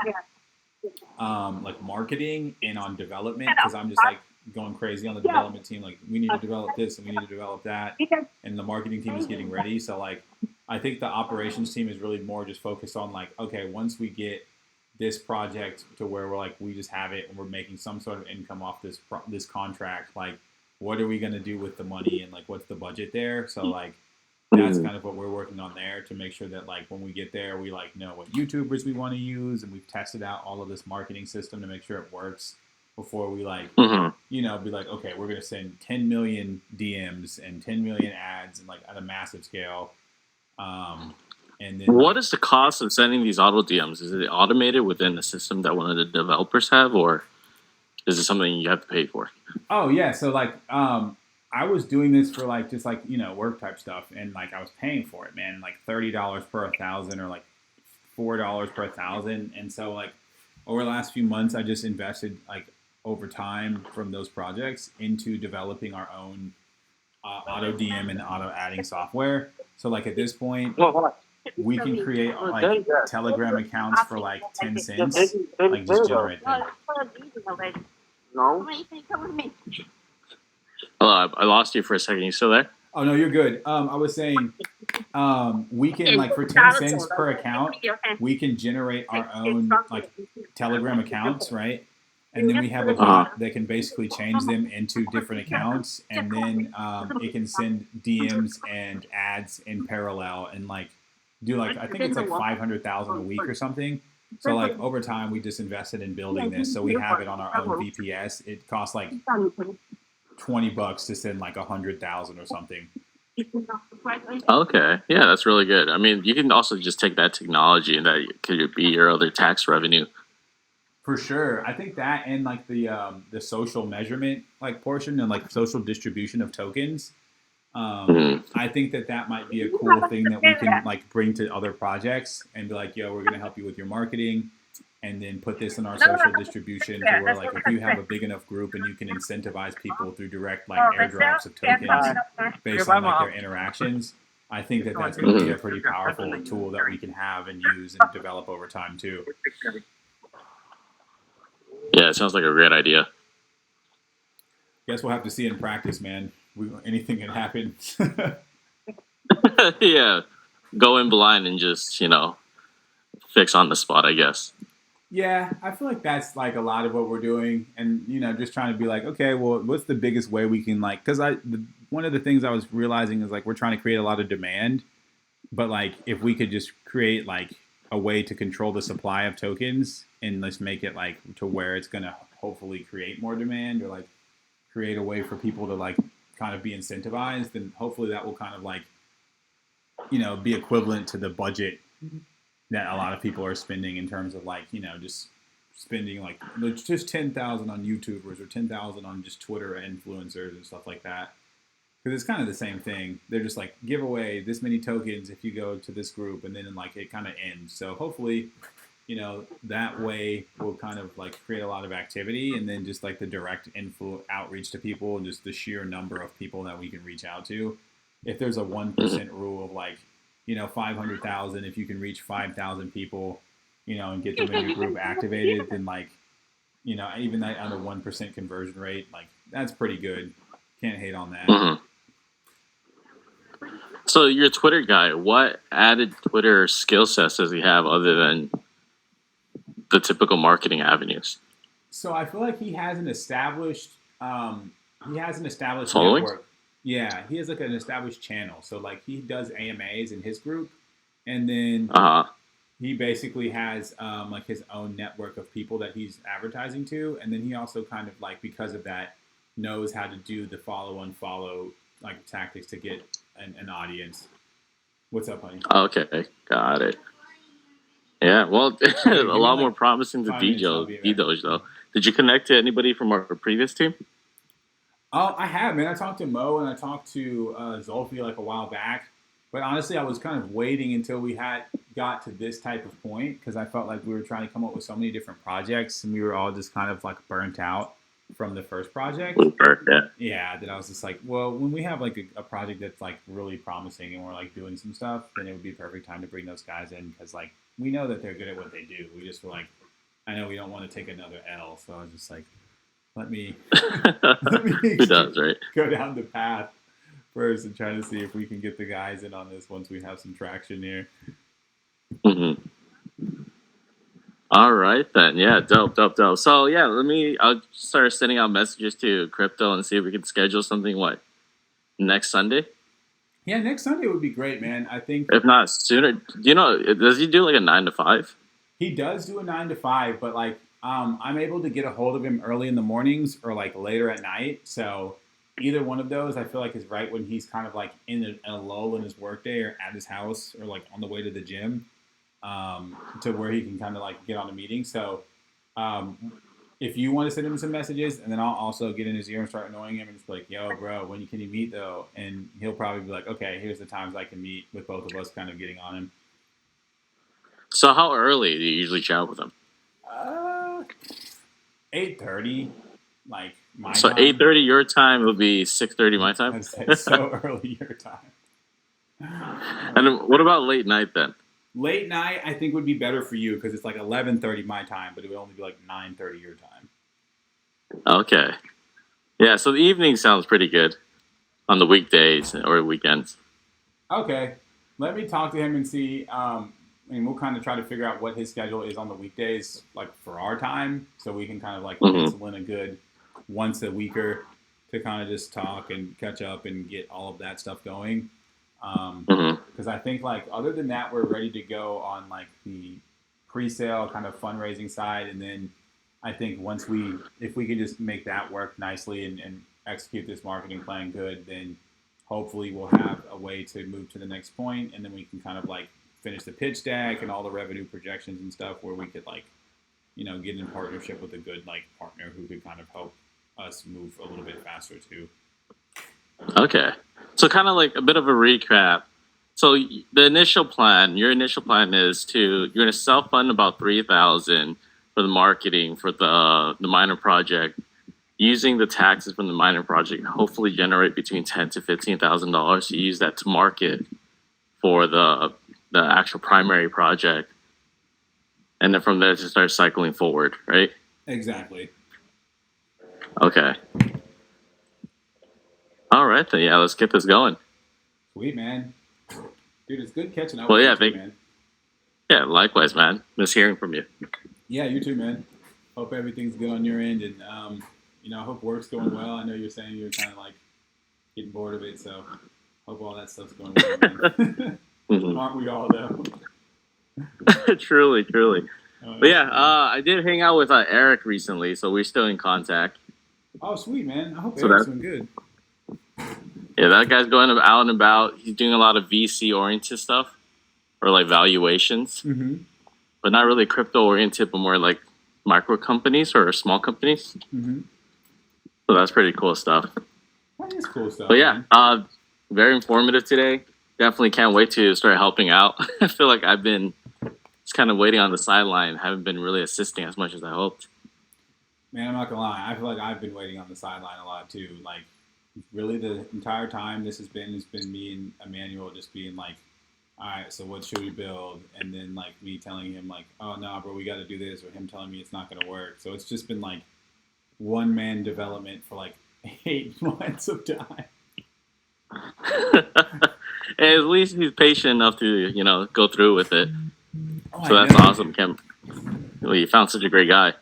like marketing and on development, because I'm just like going crazy on the development team. Like we need to develop this and we need to develop that, and the marketing team is getting ready. So like I think the operations team is really more just focused on like, okay, once we get this project to where we're like we just have it and we're making some sort of income off this contract, like what are we going to do with the money and like what's the budget there. So like that's kind of what we're working on there, to make sure that like when we get there we like know what YouTubers we want to use, and we've tested out all of this marketing system to make sure it works before we like
Mhm.
be like, okay, we're going to send 10 million DMs and 10 million ads and like at a massive scale. And then
What
like,
is the cost of sending these auto DMs? Is it automated within the system that one of the developers have, or is it something you have to pay for?
oh yeah, so like I was doing this for like just like work type stuff, and like I was paying for it, man, like $30 per 1,000 or like $4 per 1,000. And so like over the last few months I just invested like over time from those projects into developing our own auto DM and auto adding software. So like at this point we can create like Telegram accounts for like 10 cents, like just generate them.
No.
Hello, I lost you for a second. You still there?
Oh no, you're good. I was saying, we can like for 10 cents per account, we can generate our own like Telegram accounts, right? And then we have a bot that can basically change them into different accounts, and then it can send DMs and ads in parallel, and like do like I think it's like 500,000 a week or something. So like over time, we just invested in building this, so we have it on our own VPS. It costs like $20 to send like 100,000 or something.
Okay, yeah, that's really good. I mean, you can also just take that technology and that could be your other tax revenue.
For sure, I think that and like the social measurement like portion and like social distribution of tokens.
Mhm.
I think that might be a cool thing that we can like bring to other projects and be like, yo, we're gonna help you with your marketing, and then put this in our social distribution to where like if you have a big enough group and you can incentivize people through direct like airdrops of tokens based on like their interactions. I think that's going to be a pretty powerful tool that we can have and use and develop over time too.
Yeah, it sounds like a great idea.
Guess we'll have to see in practice, man. Anything can happen.
Yeah, go in blind and just fix on the spot, I guess.
Yeah, I feel like that's like a lot of what we're doing, and just trying to be like, okay, well, what's the biggest way we can like? Because one of the things I was realizing is like we're trying to create a lot of demand, but like if we could just create like a way to control the supply of tokens and let's make it like to where it's gonna hopefully create more demand, or like create a way for people to like kind of be incentivized, then hopefully that will kind of like be equivalent to the budget that a lot of people are spending in terms of like just spending like just 10,000 on YouTubers or 10,000 on just Twitter influencers and stuff like that, because it's kind of the same thing. They're just like give away this many tokens if you go to this group, and then like it kind of ends. So hopefully that way will kind of like create a lot of activity, and then just like the direct info outreach to people and just the sheer number of people that we can reach out to. If there's a 1% rule of like, 500,000, if you can reach 5,000 people, and get them in your group activated, then like, even that under 1% conversion rate, like that's pretty good. Can't hate on that.
Mm-hmm. So you're a Twitter guy. What added Twitter skill sets does he have other than the typical marketing avenues?
So I feel like he has an established
Following?
network. Yeah, he has like an established channel. So like he does AMAs in his group, and then he basically has like his own network of people that he's advertising to, and then he also kind of like, because of that, knows how to do the follow unfollow like tactics to get an audience. What's up, honey?
Okay, got it. Yeah, well, a lot more promising to D-Doge, though. Did you connect to anybody from our previous team?
Oh, I have, man. I talked to Mo and I talked to Zolfi like a while back. But honestly, I was kind of waiting until we got to this type of point, because I felt like we were trying to come up with so many different projects, and we were all just kind of like burnt out from the first project. Yeah, that I was just like, well, when we have like a project that's like really promising and we're like doing some stuff, then it would be a perfect time to bring those guys in, because like we know that they're good at what they do. We just feel like, I know we don't want to take another L, so I was just like, let me
Who does, right?
Go down the path first and try to see if we can get the guys in on this once we have some traction here.
Mm-hmm. All right then, yeah, dope. So yeah, I'll start sending out messages to crypto and see if we can schedule something. What, next Sunday?
Yeah, next Sunday would be great, man. I think
if not sooner. Does he do like a 9 to 5?
He does do a 9 to 5, but like I'm able to get a hold of him early in the mornings or like later at night. So either one of those, I feel like, is right when he's kind of like in a lull in his workday or at his house or like on the way to the gym, to where he can kind of like get on a meeting. So if you want to send him some messages, and then I'll also get in his ear and start annoying him and just be like, yo, bro, when can you meet though? And he'll probably be like, okay, here's the times I can meet, with both of us kind of getting on him.
So how early do you usually chat with him?
8:30, like my
time. So 8:30 your time will be 6:30 my time?
That's so early your time.
And what about late night then?
Late night, I think, would be better for you, because it's like 11:30 my time, but it would only be like 9:30 your time.
Okay. Yeah, so the evening sounds pretty good on the weekdays or weekends.
Okay. Let me talk to him and see. And we'll kind of try to figure out what his schedule is on the weekdays, like for our time, so we can kind of like pencil in a good once a weeker to kind of just talk and catch up and get all of that stuff going. Because I think, like, other than that, we're ready to go on like the pre-sale kind of fundraising side, and then I think if we can just make that work nicely and execute this marketing plan good, then hopefully we'll have a way to move to the next point, and then we can kind of like finish the pitch deck and all the revenue projections and stuff, where we could like, get in partnership with a good like partner who could kind of help us move a little bit faster too.
Okay. So kind of like a bit of a recap. So your initial plan is you're going to self-fund about $3,000 for the marketing for the minor project, using the taxes from the minor project, hopefully generate between $10,000 to $15,000 to use that to market for the actual primary project, and then from there to start cycling forward, right?
Exactly.
Okay. All right then, yeah, let's get this going.
Sweet, man. Dude, it's good catching up.
Well, yeah,
with you, man.
Yeah, likewise, man. Miss hearing from you.
Yeah, you too, man. Hope everything's good on your end, and I hope work's going well. I know you're saying you're kind of like getting bored of it, so hope all that stuff's going well, man. Aren't we all, though?
Truly. But yeah, I did hang out with Eric recently, so we're still in contact.
Oh, sweet, man. I hope Eric's doing good.
Yeah, that guy's going out and about. He's doing a lot of VC-oriented stuff, or like valuations, but not really crypto-oriented, but more like micro companies or small companies. So that's pretty cool stuff.
That is cool stuff.
But yeah, very informative today. Definitely can't wait to start helping out. I feel like I've been just kind of waiting on the sideline. Haven't been really assisting as much as I hoped.
Man, I'm not gonna lie. I feel like I've been waiting on the sideline a lot too. Like, really, the entire time this has been, it's been me and Emmanuel just being like, "All right, so what should we build?" And then like me telling him like, "Oh no, bro, we got to do this," or him telling me it's not gonna work. So it's just been like one man development for like 8 months of time.
And at least he's patient enough to go through with it.
Oh,
So
I
that's
know.
awesome, Kim. Well, you found such a great guy.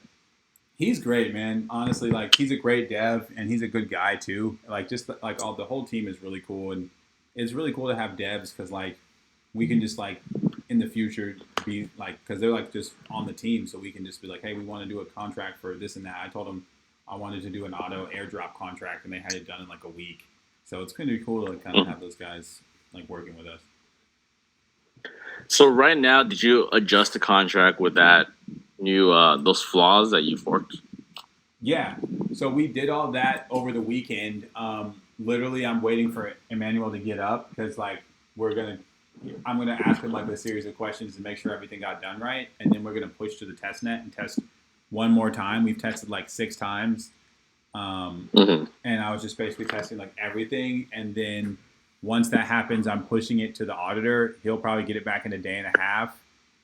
He's great, man. Honestly, like he's a great dev and he's a good guy too. Like just like all the whole team is really cool, and it's really cool to have devs because like we can just like in the future be like because they're like just on the team, so we can just be like, hey, we want to do a contract for this and that. I told them I wanted to do an auto airdrop contract, and they had it done in like a week. So it's going to be cool to like, kind of have those guys like working with us.
So right now, did you adjust the contract with that new those flaws that you forked?
Yeah. So we did all that over the weekend. Literally, I'm waiting for Emmanuel to get up because like I'm gonna ask him like a series of questions to make sure everything got done right, and then we're gonna push to the test net and test one more time. We've tested like 6 times, and I was just basically testing like everything, and then once that happens, I'm pushing it to the auditor. He'll probably get it back in a day and a half.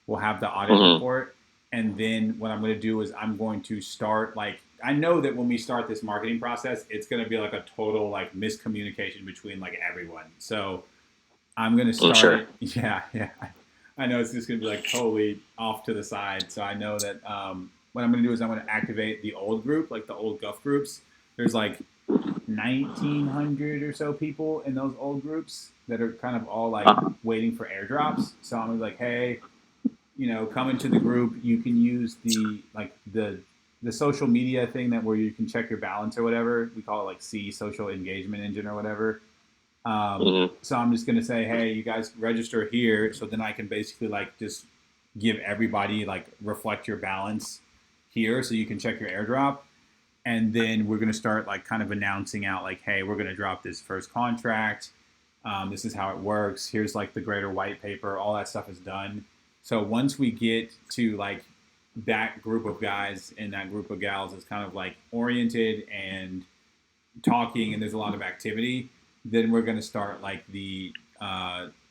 We'll have the audit report. And then what I'm going to do is I'm going to start like, I know that when we start this marketing process, it's going to be like a total like miscommunication between like everyone. So I'm going to start it. Yeah. I know it's just going to be like totally off to the side. So I know that what I'm going to do is I'm going to activate the old group, like the old Guff groups. There's like 1,900 or so people in those old groups that are kind of all like waiting for airdrops. So I'm like, hey, come into the group. You can use the social media thing where you can check your balance or whatever. We call it like C, social engagement engine or whatever. So I'm just gonna say, hey, you guys register here. So then I can basically like just give everybody like reflect your balance here, so you can check your airdrop. And then we're going to start like kind of announcing out like, hey, we're going to drop this first contract. This is how it works. Here's like the greater white paper. All that stuff is done. So once we get to like that group of guys and that group of gals is kind of like oriented and talking and there's a lot of activity, then we're going to start like the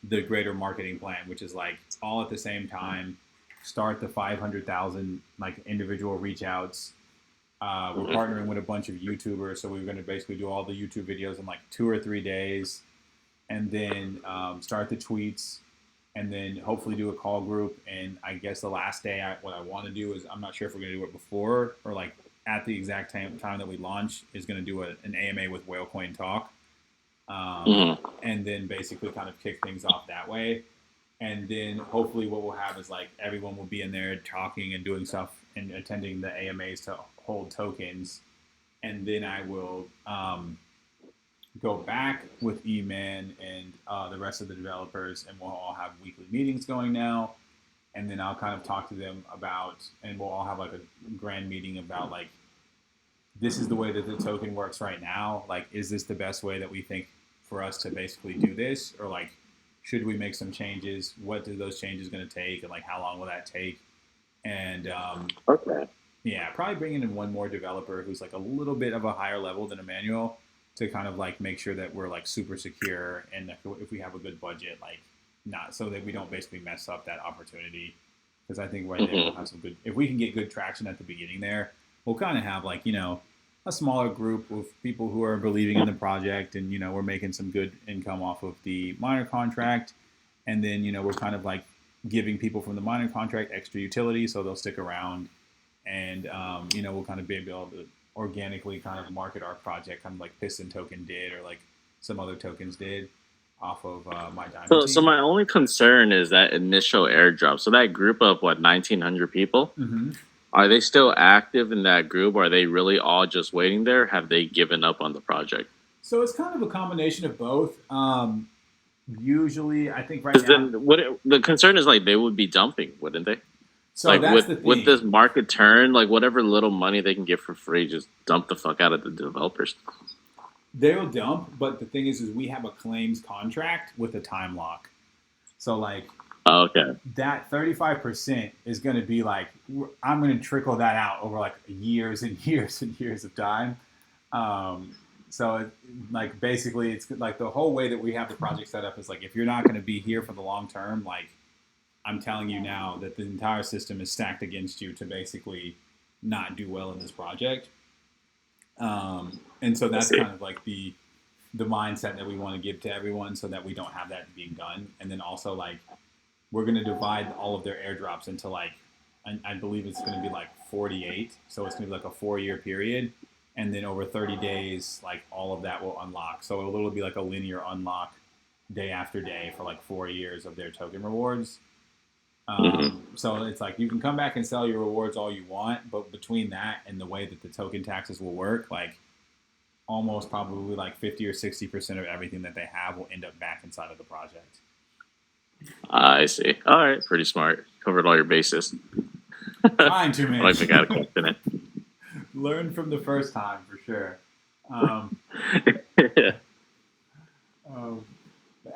greater marketing plan, which is like all at the same time, start the 500,000 like individual reach outs. We're partnering with a bunch of YouTubers, so we're going to basically do all the YouTube videos in like 2 or 3 days, and then start the tweets, and then hopefully do a call group. And I guess the last day, what I want to do is, I'm not sure if we're going to do it before or like at the exact time that we launch, is going to do an AMA with Whalecoin Talk, and then basically kind of kick things off that way. And then hopefully what we'll have is like everyone will be in there talking and doing stuff and attending the AMAs to hold tokens. And then I will go back with E-Man and the rest of the developers, and we'll all have weekly meetings going now. And then I'll kind of talk to them about, and we'll all have like a grand meeting about like, this is the way that the token works right now. Like, is this the best way that we think for us to basically do this? Or like, should we make some changes? What are those changes going to take? And like, how long will that take? And yeah, probably bringing in one more developer who's like a little bit of a higher level than Emmanuel to kind of like make sure that we're like super secure. And if we have a good budget, like not so that we don't basically mess up that opportunity. Because I think right there we'll have some good, if we can get good traction at the beginning there, we'll kind of have like, a smaller group of people who are believing in the project, and we're making some good income off of the miner contract, and then we're kind of like giving people from the miner contract extra utility so they'll stick around, and we'll kind of be able to organically kind of market our project, kind of like Piston Token did, or like some other tokens did off of my Diamond
So my only concern is that initial airdrop. So that group of 1,900 people. Are they still active in that group? Or are they really all just waiting there? Have they given up on the project?
So it's kind of a combination of both. Usually, I think right now,
then the concern is like they would be dumping, wouldn't they?
so
like
that's the
with
thing.
this market turn, like whatever little money they can get for free, just dump the fuck out of the developers.
They'll dump, but the thing is we have a claims contract with a time lock. So like
Oh, okay.
that 35% is going to be like, I'm going to trickle that out over like years and years and years of time. Um, so like basically it's like the whole way that we have the project set up is like, if you're not going to be here for the long term, like I'm telling you now that the entire system is stacked against you to basically not do well in this project. And so
I
that's
see.
kind of like the mindset that we want to give to everyone so that we don't have that being done. And then also like we're going to divide all of their airdrops into like I believe it's going to be like 48. So it's going to be like a 4 year period. And then over 30 days, like all of that will unlock. So it'll be like a linear unlock day after day for like 4 years of their token rewards.
Hmm.
So it's like you can come back and sell your rewards all you want, but between that and the way that the token taxes will work, like almost probably like 50 or 60% of everything that they have will end up back inside of the project.
I see. All right, pretty smart. Covered all your bases.
Trying to,
I
man.
don't think I got a question it.
Learn from the first time for sure. Um, um,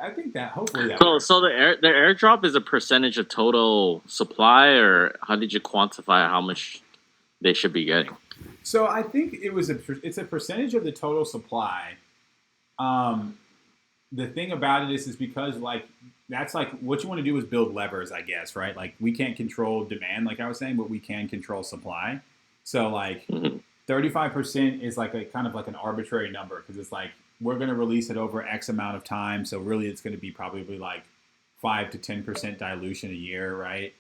I think that hopefully that
So,
works.
so the airdrop is a percentage of total supply, or how did you quantify how much they should be getting?
So I think it's a percentage of the total supply. Um, the thing about it is because like that's like what you want to do is build levers, I guess, right? Like we can't control demand, like I was saying, but we can control supply. So like
Hmm.
35% is like a kind of like an arbitrary number because it's like we're going to release it over X amount of time. So really, it's going to be probably like 5 to 10% dilution a year, right?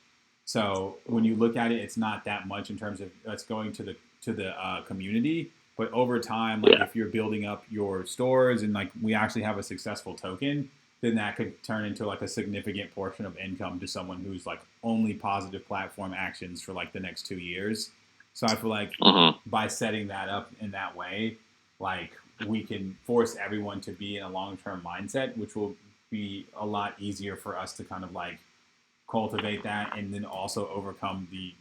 So when you look at it, it's not that much in terms of that's going to the community. But over time, like
Yeah.
if you're building up your stores and like we actually have a successful token, then that could turn into like a significant portion of income to someone who's like only positive platform actions for like the next 2 years. So I feel like
Hmm.
by setting that up in that way, like we can force everyone to be in a long term mindset, which will be a lot easier for us to kind of like cultivate that and then also overcome the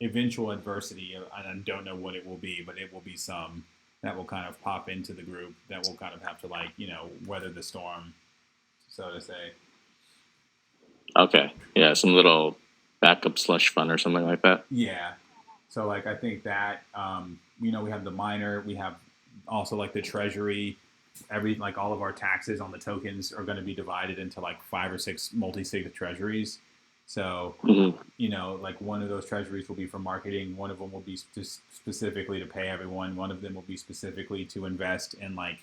eventual adversity. And I don't know what it will be, but it will be some that will kind of pop into the group that will kind of have to like, weather the storm, so to say.
Okay. Yeah, some little backup slush fund or something like that.
Yeah. So like I think that we have the miner, we have also like the treasury, like all of our taxes on the tokens are going to be divided into like 5 or 6 multi-sig treasuries. So
Hmm.
like one of those treasuries will be for marketing, one of them will be just specifically to pay everyone, one of them will be specifically to invest in like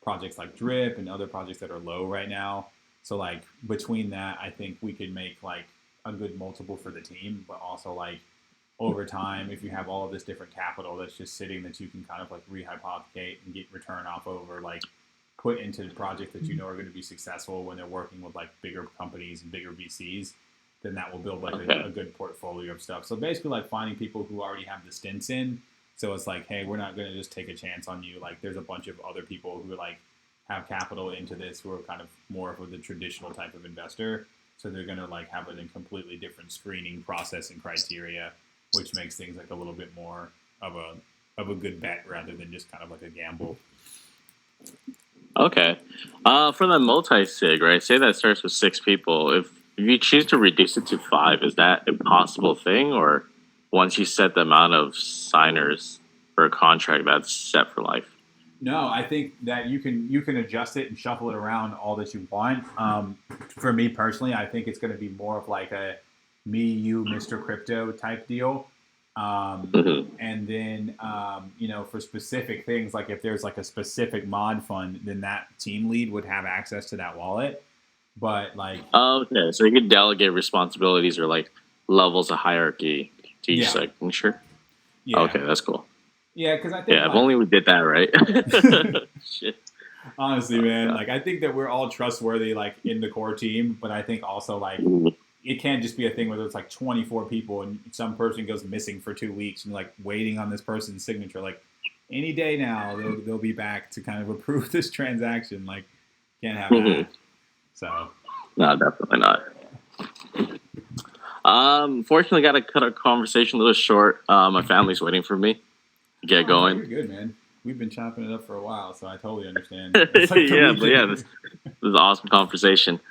projects like Drip and other projects that are low right now. So like between that, I think we could make like a good multiple for the team, but also like over time, if you have all of this different capital that's just sitting that you can kind of like rehypothecate and get return off over, like put into the projects that you know are going to be successful when they're working with like bigger companies and bigger VCs, then that will build like
Okay.
a good portfolio of stuff. So basically, like finding people who already have the stints in. So it's like, hey, we're not going to just take a chance on you. Like, there's a bunch of other people who like have capital into this who are kind of more of the traditional type of investor. So they're going to like have a completely different screening process and criteria, which makes things like a little bit more of a good bet rather than just kind of like a gamble.
Okay. For the multi-sig, right? Say that starts with 6 people. If you choose to reduce it to 5, is that a possible thing, or once you set the amount of signers for a contract, that's set for life?
No, I think that you can adjust it and shuffle it around all that you want. For me personally, I think it's going to be more of like a me, you, Mr. Crypto type deal.
Hmm.
And then for specific things, like if there's like a specific mod fund, then that team lead would have access to that wallet. But like,
Okay, so you could delegate responsibilities or like levels of hierarchy to each
yeah,
signature.
yeah,
Okay, that's cool.
yeah, because I think
Yeah, if
like
only we did that right. Shit.
honestly,
Oh
man,
god.
like I think that we're all trustworthy like in the core team, but I think also like
Mhm.
it can't just be a thing where there's like 24 people and some person goes missing for 2 weeks and like waiting on this person's signature. Like any day now, they'll be back to kind of approve this transaction. Like can't have
Mhm.
that. So
No, definitely not. Fortunately, got to cut our conversation a little short. My family's waiting for me to get
oh no,
going.
you're good, man. we've been chopping it up for a while, so I totally understand. It's like the
Yeah, but yeah,
weekend.
this is an awesome conversation.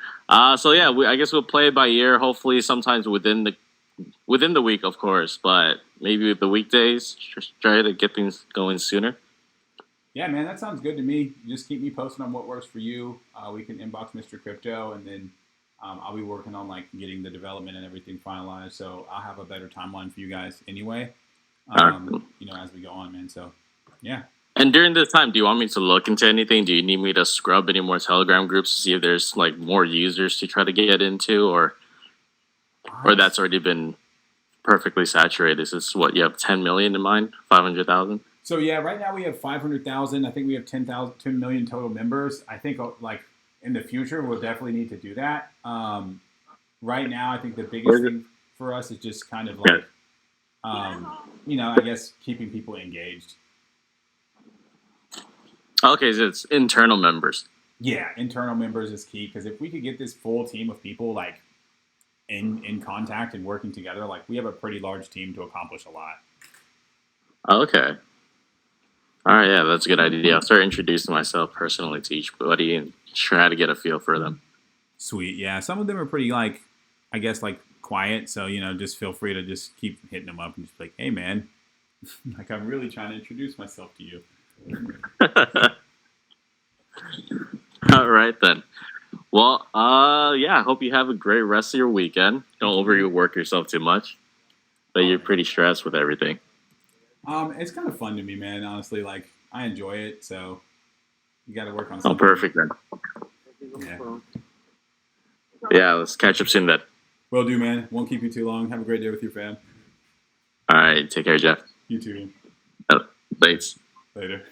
So yeah, I guess we'll play it by ear. Hopefully, sometimes within the week, of course, but maybe the weekdays. Just try to get things going sooner.
Yeah, man, that sounds good to me. Just keep me posted on what works for you. We can inbox Mr. Crypto, and then I'll be working on like getting the development and everything finalized. So I'll have a better timeline for you guys anyway.
Alright.
As we go on, man. So yeah.
And during this time, do you want me to look into anything? Do you need me to scrub any more Telegram groups to see if there's like more users to try to get into, or that's already been perfectly saturated? This is what you have 10 million in mind, 500,000.
So yeah, right now we have 500,000. I think we have 10 million total members. I think like in the future we'll definitely need to do that. Right now, I think the biggest thing for us is just kind of like, I guess keeping people engaged.
Okay, so it's internal members.
Yeah, internal members is key because if we could get this full team of people like in contact and working together, like we have a pretty large team to accomplish a lot.
Okay. All right, yeah, that's a good idea. I'll start introducing myself personally to each buddy and try to get a feel for them.
Sweet, yeah. Some of them are pretty like, I guess like quiet. So just feel free to just keep hitting them up and just be like, hey man, like I'm really trying to introduce myself to you.
All right then. Well, yeah, I hope you have a great rest of your weekend. Don't overwork yourself too much. But you're pretty stressed with everything.
It's kind of fun to me, man. Honestly, like I enjoy it. So you got to work on
Oh,
something.
perfect then.
Yeah.
Yeah, let's catch up soon then.
Will do, man. Won't keep you too long. Have a great day with your fam.
All right, take care, Jeff.
You too.
Thanks.
Later.